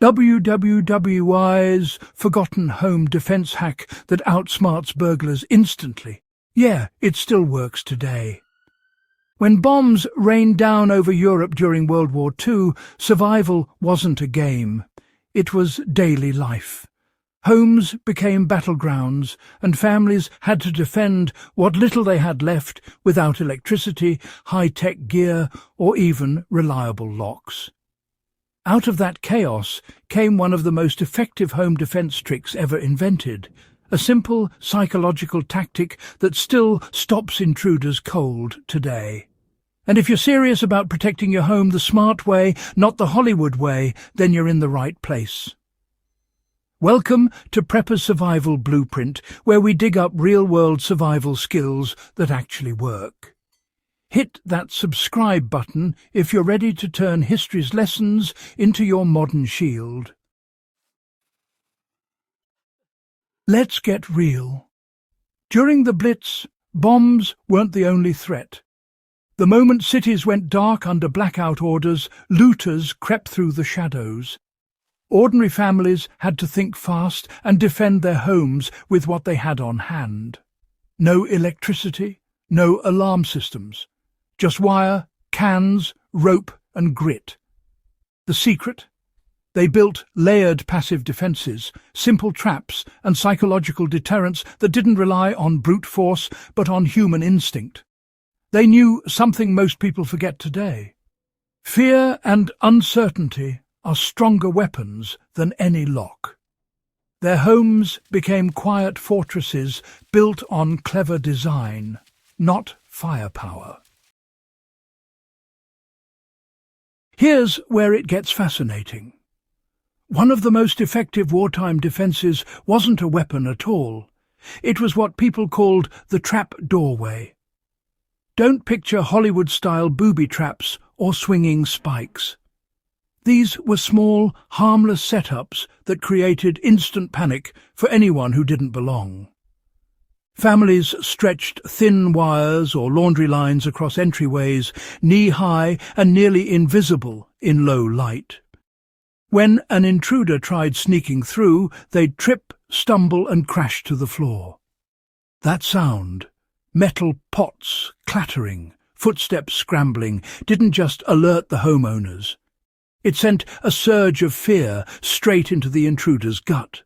WWII's forgotten home defense hack that outsmarts burglars instantly. Yeah, it still works today. When bombs rained down over Europe during World War II, survival wasn't a game. It was daily life. Homes became battlegrounds, and families had to defend what little they had left without electricity, high-tech gear, or even reliable locks. Out of that chaos came one of the most effective home defense tricks ever invented, a simple psychological tactic that still stops intruders cold today. And if you're serious about protecting your home the smart way, not the Hollywood way, then you're in the right place. Welcome to Prepper's Survival Blueprint, where we dig up real-world survival skills that actually work. Hit that subscribe button if you're ready to turn history's lessons into your modern shield. Let's get real. During the Blitz, bombs weren't the only threat. The moment cities went dark under blackout orders, looters crept through the shadows. Ordinary families had to think fast and defend their homes with what they had on hand. No electricity, no alarm systems. Just wire, cans, rope and grit. The secret? They built layered passive defences, simple traps and psychological deterrents that didn't rely on brute force but on human instinct. They knew something most people forget today. Fear and uncertainty are stronger weapons than any lock. Their homes became quiet fortresses built on clever design, not firepower. Here's where it gets fascinating. One of the most effective wartime defences wasn't a weapon at all. It was what people called the trap doorway. Don't picture Hollywood-style booby traps or swinging spikes. These were small, harmless setups that created instant panic for anyone who didn't belong. Families stretched thin wires or laundry lines across entryways, knee-high and nearly invisible in low light. When an intruder tried sneaking through, they'd trip, stumble and crash to the floor. That sound, metal pots clattering, footsteps scrambling, didn't just alert the homeowners. It sent a surge of fear straight into the intruder's gut.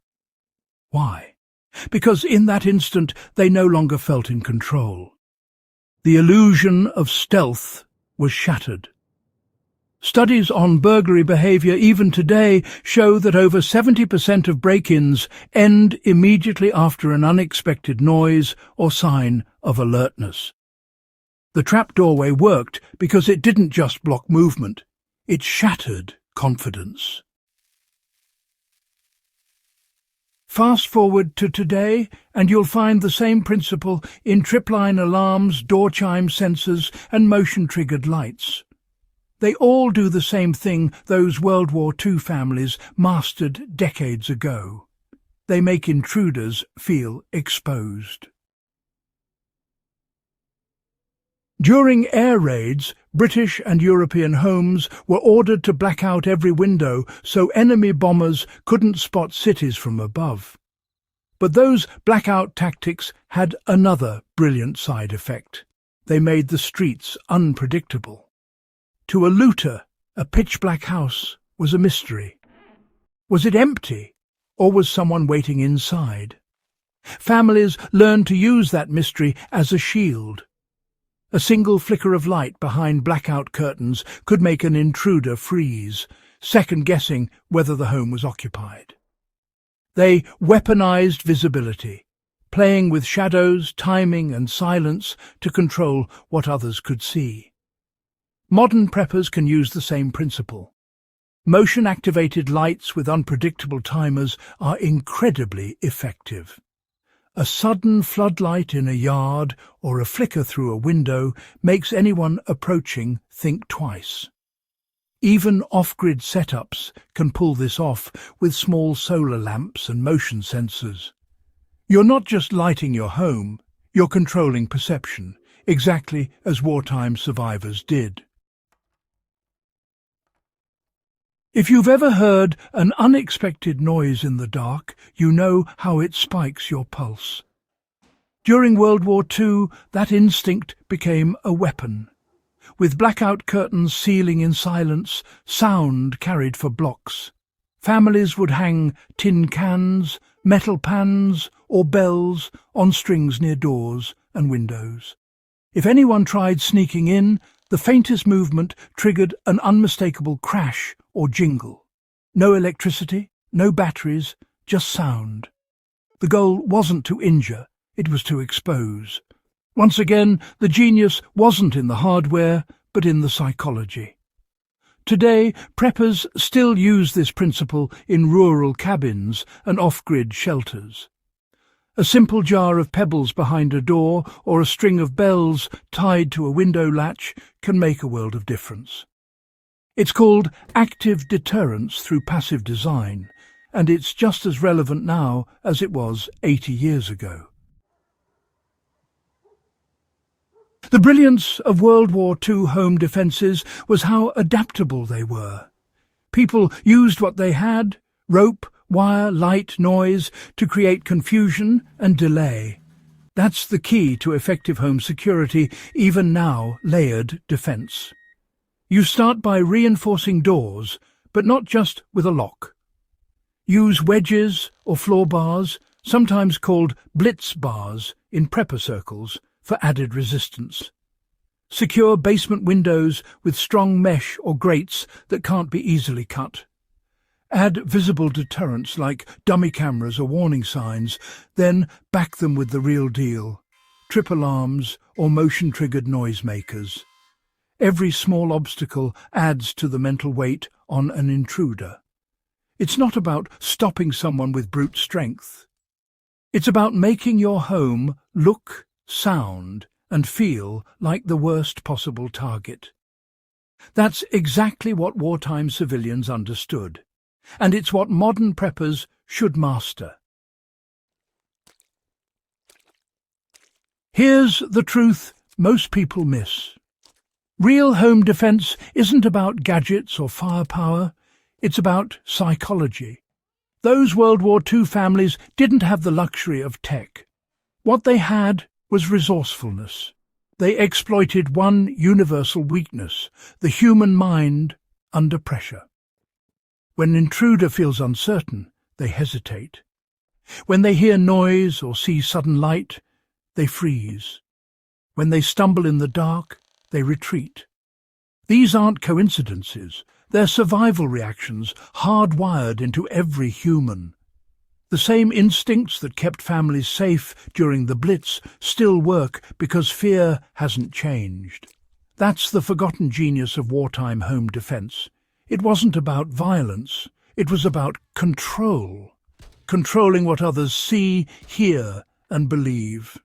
Why? Because in that instant they no longer felt in control. The illusion of stealth was shattered. Studies on burglary behaviour even today show that over 70% of break-ins end immediately after an unexpected noise or sign of alertness. The trap doorway worked because it didn't just block movement, it shattered confidence. Fast forward to today, and you'll find the same principle in tripline alarms, door chime sensors, and motion-triggered lights. They all do the same thing those World War II families mastered decades ago. They make intruders feel exposed. During air raids, British and European homes were ordered to black out every window so enemy bombers couldn't spot cities from above. But those blackout tactics had another brilliant side effect. They made the streets unpredictable. To a looter, a pitch-black house was a mystery. Was it empty, or was someone waiting inside? Families learned to use that mystery as a shield. A single flicker of light behind blackout curtains could make an intruder freeze, second-guessing whether the home was occupied. They weaponized visibility, playing with shadows, timing and silence to control what others could see. Modern preppers can use the same principle. Motion-activated lights with unpredictable timers are incredibly effective. A sudden floodlight in a yard or a flicker through a window makes anyone approaching think twice. Even off-grid setups can pull this off with small solar lamps and motion sensors. You're not just lighting your home, you're controlling perception, exactly as wartime survivors did. If you've ever heard an unexpected noise in the dark, you know how it spikes your pulse. During World War II, that instinct became a weapon. With blackout curtains sealing in silence, sound carried for blocks. Families would hang tin cans, metal pans, or bells on strings near doors and windows. If anyone tried sneaking in, the faintest movement triggered an unmistakable crash or jingle. No electricity, no batteries, just sound. The goal wasn't to injure, it was to expose. Once again, the genius wasn't in the hardware, but in the psychology. Today, preppers still use this principle in rural cabins and off-grid shelters. A simple jar of pebbles behind a door or a string of bells tied to a window latch can make a world of difference. It's called active deterrence through passive design, and it's just as relevant now as it was 80 years ago. The brilliance of World War II home defences was how adaptable they were. People used what they had: rope, wire, light, noise, to create confusion and delay. That's the key to effective home security, even now layered defence. You start by reinforcing doors, but not just with a lock. Use wedges or floor bars, sometimes called blitz bars in prepper circles, for added resistance. Secure basement windows with strong mesh or grates that can't be easily cut. Add visible deterrents like dummy cameras or warning signs, then back them with the real deal: trip alarms or motion-triggered noisemakers. Every small obstacle adds to the mental weight on an intruder. It's not about stopping someone with brute strength. It's about making your home look, sound, and feel like the worst possible target. That's exactly what wartime civilians understood, and it's what modern preppers should master. Here's the truth most people miss. Real home defense isn't about gadgets or firepower, it's about psychology. Those World War II families didn't have the luxury of tech. What they had was resourcefulness. They exploited one universal weakness: the human mind under pressure. When an intruder feels uncertain, they hesitate. When they hear noise or see sudden light, they freeze. When they stumble in the dark, they retreat. These aren't coincidences. They're survival reactions hardwired into every human. The same instincts that kept families safe during the Blitz still work because fear hasn't changed. That's the forgotten genius of wartime home defense. It wasn't about violence, it was about control. Controlling what others see, hear, and believe.